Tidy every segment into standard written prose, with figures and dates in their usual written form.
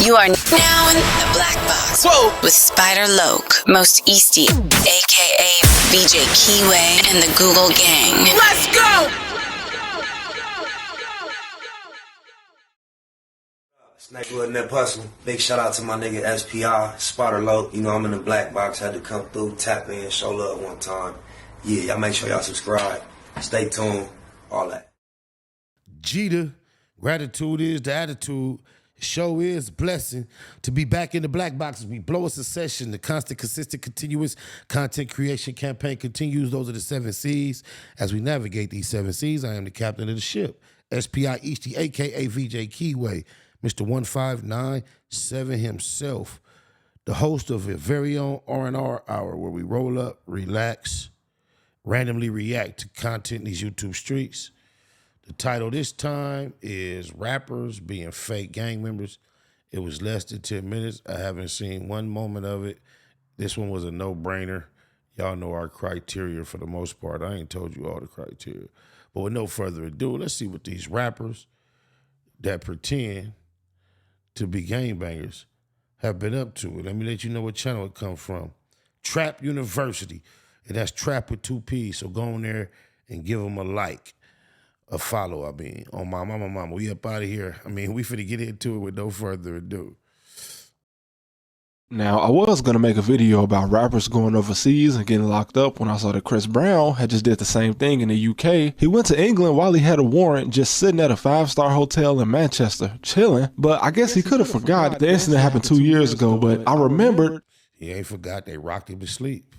You are now in the black box. Whoa. With Spider Loke, Most Easty, aka VJ Keyway, and the Google Gang. Let's go! Snakewood and that Puzzle. Big shout out to my nigga SPI, Spider Loke. You know I'm in the black box. Had to come through, tap in, show love one time. Yeah, y'all make sure y'all subscribe. Stay tuned. All that. Jeter, gratitude is the attitude. Show is blessing to be back in the black box as we blow a succession. The constant, consistent, continuous content creation campaign continues. Those are the 7 C's. As we navigate these 7 C's, I am the captain of the ship, SPI Easty, a.k.a. VJ Keyway, Mr. 1597 himself, the host of a very own R&R Hour where we roll up, relax, randomly react to content in these YouTube streets. The title this time is Rappers Being Fake Gang Members. It was less than 10 minutes. I haven't seen one moment of it. This one was a no-brainer. Y'all know our criteria for the most part. I ain't told you all the criteria. But with no further ado, let's see what these rappers that pretend to be gangbangers have been up to. Let me let you know what channel it comes from. Trap University. And that's Trap with 2 P's. So go on there and give them a like. A follow, on my mama. We up out of here. We finna get into it with no further ado. Now, I was going to make a video about rappers going overseas and getting locked up when I saw that Chris Brown had just did the same thing in the UK. He went to England while he had a warrant, just sitting at a 5-star hotel in Manchester, chilling. But I guess he could have forgot the incident happened 2 years ago, but I remembered. He ain't forgot they rocked him to sleep.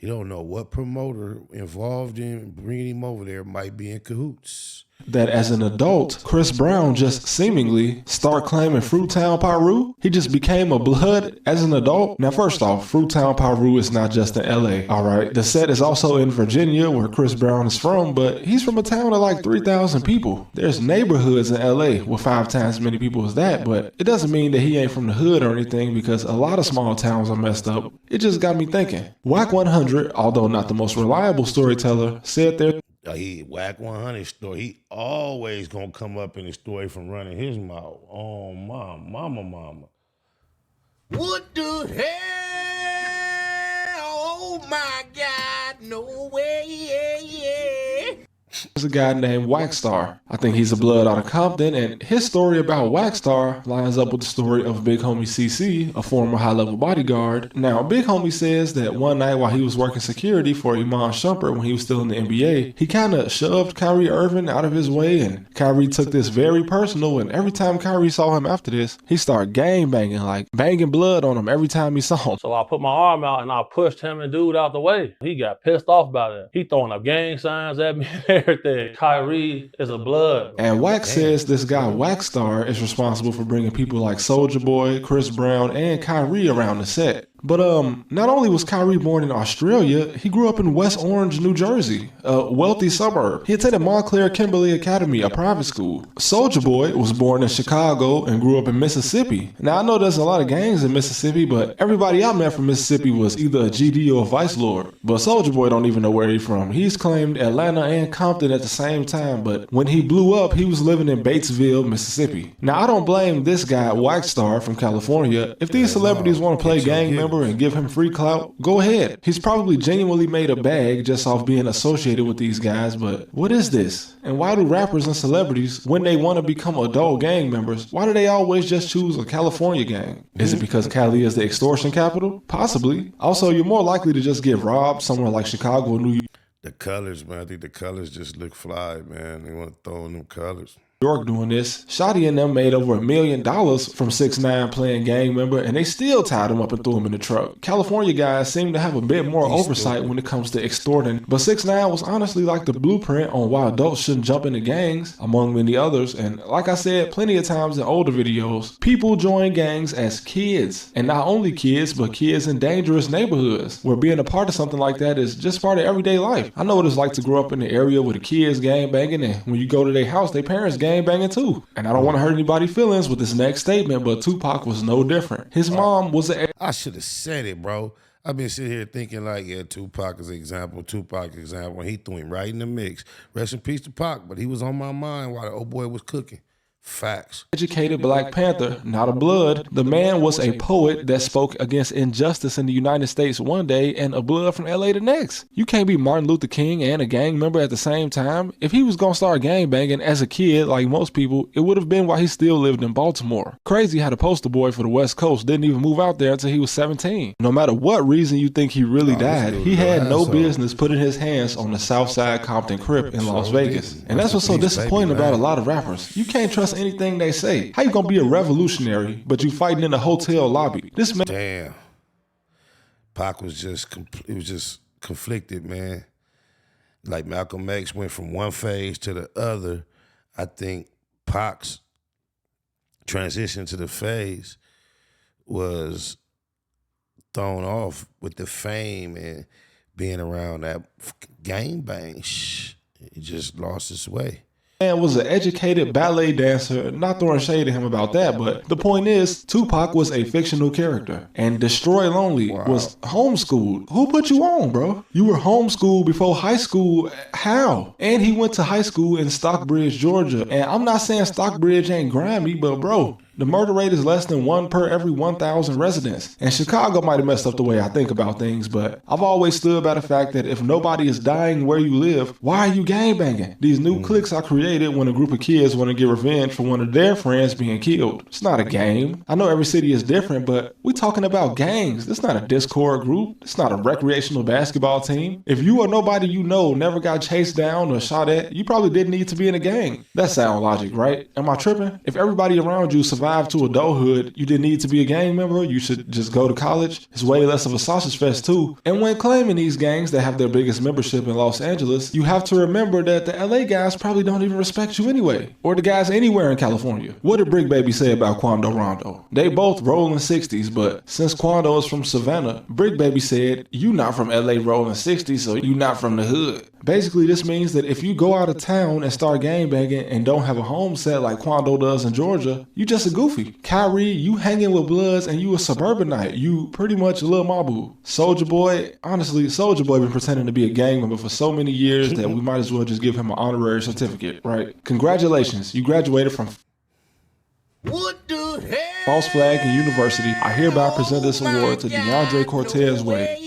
You don't know what promoter involved in bringing him over there might be in cahoots. That as an adult, Chris Brown just seemingly start claiming Fruitown Piru. He just became a blood as an adult. Now, first off, Fruitown Piru is not just in LA, all right? The set is also in Virginia, where Chris Brown is from, but he's from a town of like 3,000 people. There's neighborhoods in LA with 5 times as many people as that, but it doesn't mean that he ain't from the hood or anything, because a lot of small towns are messed up. It just got me thinking. Whack 100, although not the most reliable storyteller, said there. Whack 100 story. He always gonna come up in the story from running his mouth. Oh, mama. What the hell? Oh my God, no way. There's a guy named Waxstar. I think he's a blood out of Compton, and his story about Waxstar lines up with the story of Big Homie CC, a former high-level bodyguard. Now, Big Homie says that one night while he was working security for Iman Shumpert when he was still in the NBA, he kind of shoved Kyrie Irving out of his way, and Kyrie took this very personal, and every time Kyrie saw him after this, he started gangbanging, like banging blood on him every time he saw him. So I put my arm out and I pushed him and dude out the way. He got pissed off about it. He throwing up gang signs at me and everything. Kyrie is a blood. And Wax says this guy Waxstar is responsible for bringing people like Soulja Boy, Chris Brown, and Kyrie around the set. But not only was Kyrie born in Australia, he grew up in West Orange, New Jersey, a wealthy suburb. He attended Montclair Kimberly Academy, a private school. Soulja Boy was born in Chicago and grew up in Mississippi. Now, I know there's a lot of gangs in Mississippi, but everybody I met from Mississippi was either a GD or a vice lord. But Soulja Boy don't even know where he's from. He's claimed Atlanta and Compton at the same time, but when he blew up, he was living in Batesville, Mississippi. Now, I don't blame this guy, Waxstar from California. If these celebrities want to play gang member and give him free clout, go ahead. He's probably genuinely made a bag just off being associated with these guys, but what is this? And why do rappers and celebrities, when they want to become adult gang members, why do they always just choose a California gang? Is it because Cali is the extortion capital? Possibly. Also, you're more likely to just get robbed somewhere like Chicago or New York. The colors, man. I think the colors just look fly, man. They want to throw in them colors. York doing this. Shotty and them made over $1 million from 6ix9ine playing gang member, and they still tied him up and threw him in the truck. California guys seem to have a bit more oversight when it comes to extorting, but 6ix9ine was honestly like the blueprint on why adults shouldn't jump into gangs, among many others. And like I said plenty of times in older videos, people join gangs as kids, and not only kids, but kids in dangerous neighborhoods, where being a part of something like that is just part of everyday life. I know what it's like to grow up in the area where the kids gang banging, and when you go to their house, their parents gang banging too. And I don't want to hurt anybody's feelings with this next statement, but Tupac was no different. His mom was I should have said it, bro. I've been sitting here thinking like, yeah, Tupac is an example, and he threw him right in the mix. Rest in peace to Pac, but he was on my mind while the old boy was cooking. Facts. Educated Black Panther, not a blood. The man was a poet that spoke against injustice in the United States one day and a blood from LA the next. You can't be Martin Luther King and a gang member at the same time. If he was gonna start gang banging as a kid, like most people, it would have been while he still lived in Baltimore. Crazy how the poster boy for the West Coast didn't even move out there until he was 17. No matter what reason you think he really died, he had no business putting his hands on the Southside Compton Crip in Las Vegas. And that's what's so disappointing about a lot of rappers. You can't trust anything they say. How you gonna be a revolutionary, but you fighting in a hotel lobby? This man. Damn. Pac was just conflicted, man. Like Malcolm X went from one phase to the other. I think Pac's transition to the phase was thrown off with the fame and being around that gang bang. He just lost his way. Man was an educated ballet dancer, not throwing shade at him about that, but the point is, Tupac was a fictional character, and Destroy Lonely was homeschooled. Who put you on, bro? You were homeschooled before high school. How? And he went to high school in Stockbridge, Georgia, and I'm not saying Stockbridge ain't grimy, but bro, the murder rate is less than 1 per every 1,000 residents. And Chicago might have messed up the way I think about things, but I've always stood by the fact that if nobody is dying where you live, why are you gangbanging? These new cliques are created when a group of kids want to get revenge for one of their friends being killed. It's not a game. I know every city is different, but we're talking about gangs. It's not a Discord group. It's not a recreational basketball team. If you or nobody you know never got chased down or shot at, you probably didn't need to be in a gang. That's sound logic, right? Am I tripping? If everybody around you survived to adulthood, you didn't need to be a gang member, you should just go to college. It's way less of a sausage fest too. And when claiming these gangs that have their biggest membership in Los Angeles, you have to remember that the LA guys probably don't even respect you anyway. Or the guys anywhere in California. What did Brick Baby say about Quando Rondo? They both rolling 60s, but since Quando is from Savannah, Brick Baby said, you not from LA rolling 60s, so you not from the hood. Basically, this means that if you go out of town and start gangbanging and don't have a home set like Quando does in Georgia, you just a goofy. Kyrie, you hanging with Bloods and you a suburbanite. You pretty much a Lil Mabu. Soulja Boy, honestly, Soulja Boy been pretending to be a gang member for so many years that we might as well just give him an honorary certificate, right? Congratulations, you graduated from What the hell? False Flag and University. I hereby present this award to DeAndre Cortez Wade.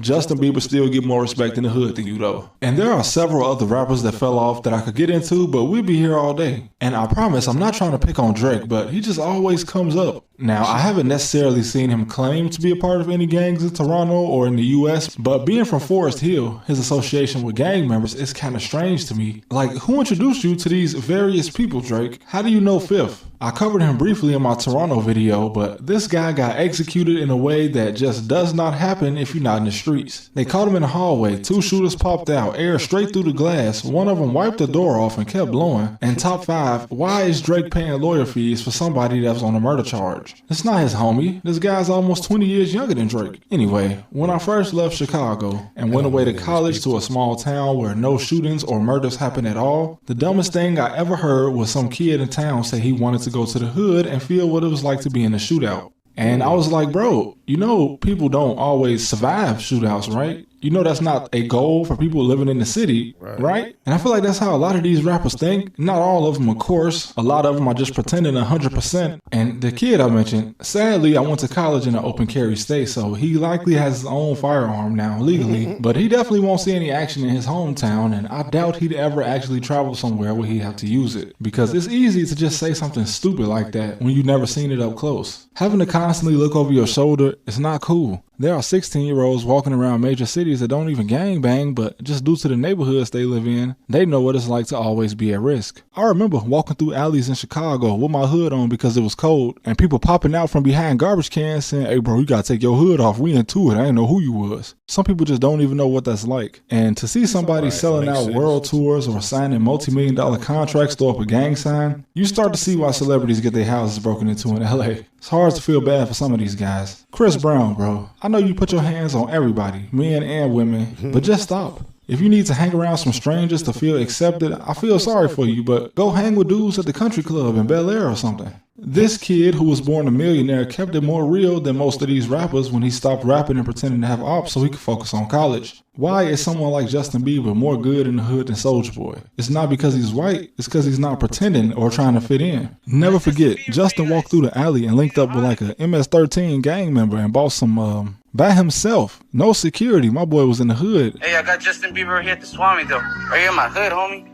Justin Bieber still get more respect in the hood than you though. And there are several other rappers that fell off that I could get into, but we'll be here all day. And I promise I'm not trying to pick on Drake, but he just always comes up. Now, I haven't necessarily seen him claim to be a part of any gangs in Toronto or in the US, but being from Forest Hill, his association with gang members is kind of strange to me. Like, who introduced you to these various people, Drake? How do you know Fifth? I covered him briefly in my Toronto video, but this guy got executed in a way that just does not happen if you're not in the streets. They caught him in the hallway, 2 shooters popped out, air straight through the glass, one of them wiped the door off and kept blowing. And top 5, why is Drake paying lawyer fees for somebody that was on a murder charge? It's not his homie, this guy's almost 20 years younger than Drake. Anyway, when I first left Chicago and went away to college to a small town where no shootings or murders happen at all, the dumbest thing I ever heard was some kid in town say he wanted to go to the hood and feel what it was like to be in a shootout. And I was like, bro, you know people don't always survive shootouts, right? You know that's not a goal for people living in the city, right? And I feel like that's how a lot of these rappers think. Not all of them, of course. A lot of them are just pretending 100%. And the kid I mentioned, sadly, I went to college in an open carry state, so he likely has his own firearm now legally. But he definitely won't see any action in his hometown, and I doubt he'd ever actually travel somewhere where he'd have to use it. Because it's easy to just say something stupid like that when you've never seen it up close. Having to constantly look over your shoulder is not cool. There are 16-year-olds walking around major cities that don't even gangbang, but just due to the neighborhoods they live in, they know what it's like to always be at risk. I remember walking through alleys in Chicago with my hood on because it was cold, and people popping out from behind garbage cans saying, hey bro, you gotta take your hood off, we into it, I didn't know who you was. Some people just don't even know what that's like. And to see somebody selling out world tours or signing multi-million-dollar contracts to throw up a gang sign, you start to see why celebrities get their houses broken into in LA. It's hard to feel bad for some of these guys. Chris Brown, bro, I know you put your hands on everybody, men and women, but just stop. If you need to hang around some strangers to feel accepted, I feel sorry for you, but go hang with dudes at the country club in Bel Air or something. This kid, who was born a millionaire, kept it more real than most of these rappers when he stopped rapping and pretending to have ops so he could focus on college. Why is someone like Justin Bieber more good in the hood than Soulja Boy? It's not because he's white, it's because he's not pretending or trying to fit in. Never forget, Justin walked through the alley and linked up with like a MS-13 gang member and bought some, by himself. No security, my boy was in the hood. Hey, I got Justin Bieber here at the Swami though. Right here in my hood, homie.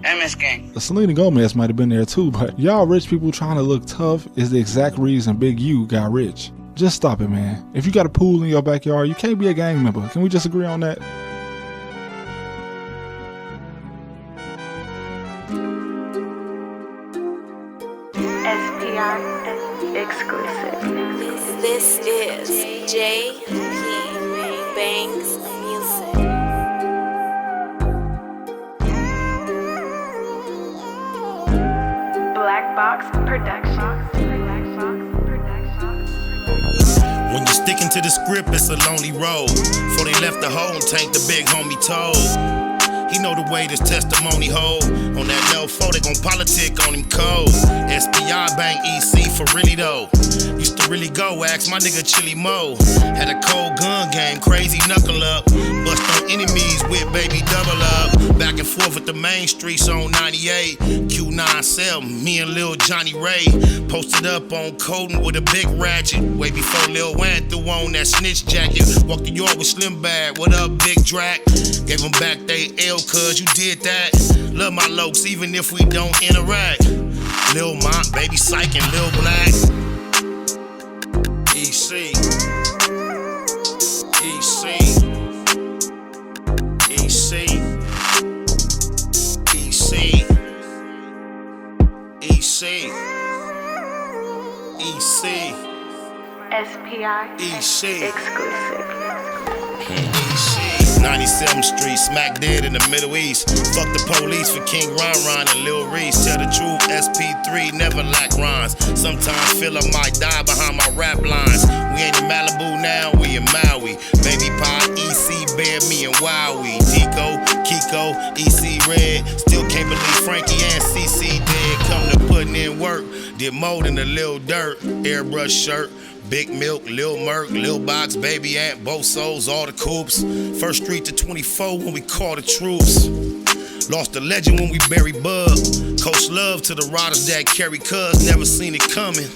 MS gang. Selena Gomez might have been there too, but y'all rich people trying to look tough is the exact reason Big U got rich. Just stop it, man. If you got a pool in your backyard, you can't be a gang member. Can we just agree on that? SPI exclusive. This is J.P. Banks Music. Black Box Productions. When you're sticking to the script, it's a lonely road. Before they left the home tank, the big homie told. He know the way this testimony hold. On that low 4, they gon' politic on him cold. SPI Bank EC for really though. Used to really go, ask my nigga Chili Mo. Had a cold gun game, crazy knuckle up. Bust on enemies with baby double up. Back and forth with the main streets on 98. Q97, me and Lil Johnny Ray. Posted up on Colton with a big ratchet. Way before Lil Wayne threw on that snitch jacket. Walked the yard with Slim Bag, what up Big Drac? Gave them back they L cuz you did that. Love my lokes even if we don't interact. Lil Mont, Baby Psych and Lil Black. EC. EC. EC. EC. EC. EC. SPI EC. exclusive. 97th Street, smack dead in the Middle East. Fuck the police for King Ron Ron and Lil Reese. Tell the truth, SP3 never lack rhymes. Sometimes feel I might die behind my rap lines. We ain't in Malibu now, we in Maui. Baby Pie, EC, Bear, me and Wowie. Tico, Kiko, EC Red. Still can't believe Frankie and CC dead. Come to putting in work, did more than a little dirt. Airbrush shirt. Big Milk, Lil Merc, Lil Box, Baby Ant, both souls, all the coops. First Street to 24 when we call the troops. Lost a legend when we buried Bug. Coach love to the riders that carry cuz, never seen it coming.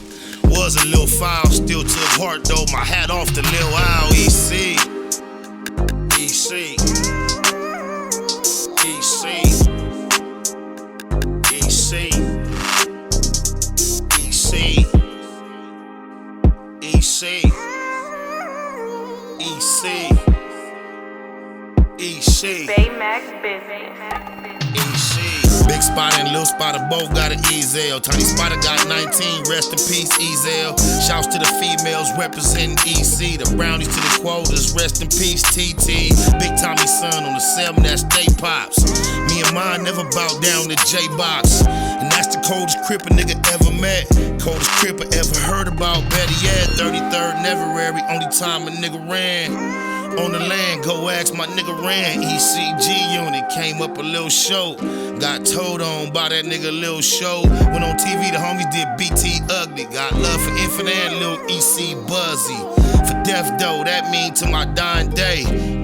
Was a little foul, still took heart though, my hat off to Lil Owl. EC. EC. EC. EC. EC. EC. EC. EC. Baymax Business. EC. Big Spider and Lil Spider both got an Ezel. Tiny Spider got 19, rest in peace, Ezel. Shouts to the females representing EC. The brownies to the quotas, rest in peace, TT. Big Tommy's son on the 7, that's State Pops. Me and mine never bow down to J-Box. And that's the coldest cripper nigga ever met. Coldest cripper ever heard about, better yet. 33rd Neverary, only time a nigga ran. On the land, go ask my nigga Ran. ECG unit, came up a little short. Got told on by that nigga Lil Show. Went on TV, the homies did BT Ugly. Got love for Infinite and Lil EC Buzzy. For death though, that mean to my dying day.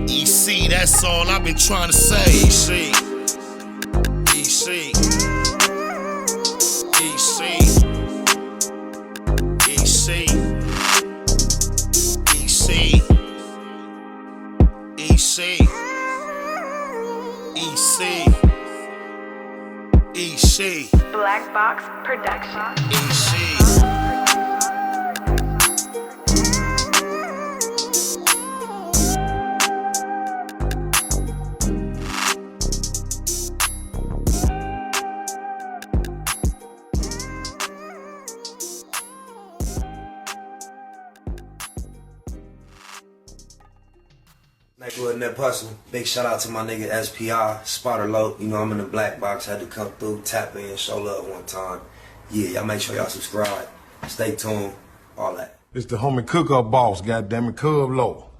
EC, that's all I've been trying to say. EC. EC. EC. EC. EC. EC. EC. EC. Black Box Productions. EC. Nigga in that hustle. Big shout out to my nigga SPI, Spotter Low. You know I'm in the black box, had to come through, tap in, show love one time. Yeah, y'all make sure y'all subscribe. Stay tuned, all that. It's the homie cook-up boss, goddammit, Cub Low.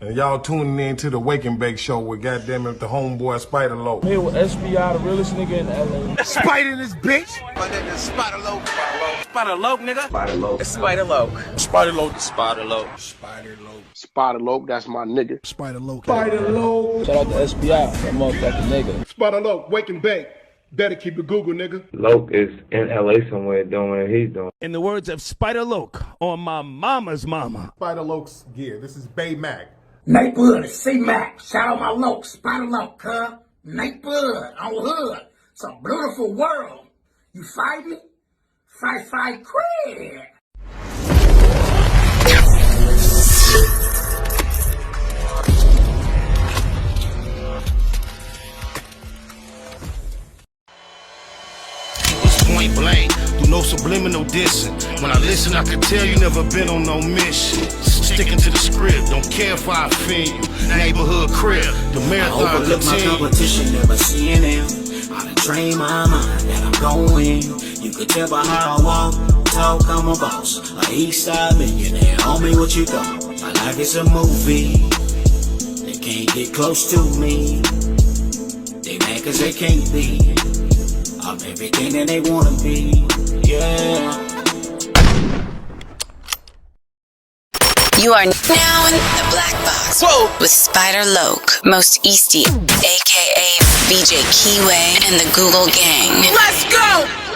And y'all tuning in to the Wake and Bake Show with goddamn it, the homeboy Spider Loc. Here with SPI, the realest nigga in LA. Spider this bitch. My nigga Spider Loc. Spider Loc, nigga. Spider Loc. It's Spider Loc. Spider Loc. Spider Loc. Spider Loc. Spider Loc, that's my nigga. Spider Loc. Spider Loc. Shout out to SPI, that motherfucking nigga. Spider Loc, Wake and Bake. Better keep it Google, nigga. Loc is in LA somewhere doing what he's doing. In the words of Spider Loc on my mama's mama. Spider Loc's gear. This is Bay Mac. Nate Bud, C-Mac. Shout out my Loc, Spider Loc, huh? Nate Bud on Hood. It's a beautiful world. You fight me? Fight, cred. Point blank, through no subliminal dissing. When I listen, I can tell you never been on no mission. Sticking to the script, don't care if I offend you. Neighborhood crib, the marathon I overlook my competition, never seeing them. I done trained my mind that I'm going. You could tell by how I walk, talk, I'm a boss. A east side millionaire, homie, what you thought? My life is a movie. They can't get close to me. They mad cause they can't be. I'm everything that they wanna be, yeah. You are now in the Black Box. Whoa. With Spider Loc, Most Eastie, aka VJ Keyway, and the Google Gang. Let's go!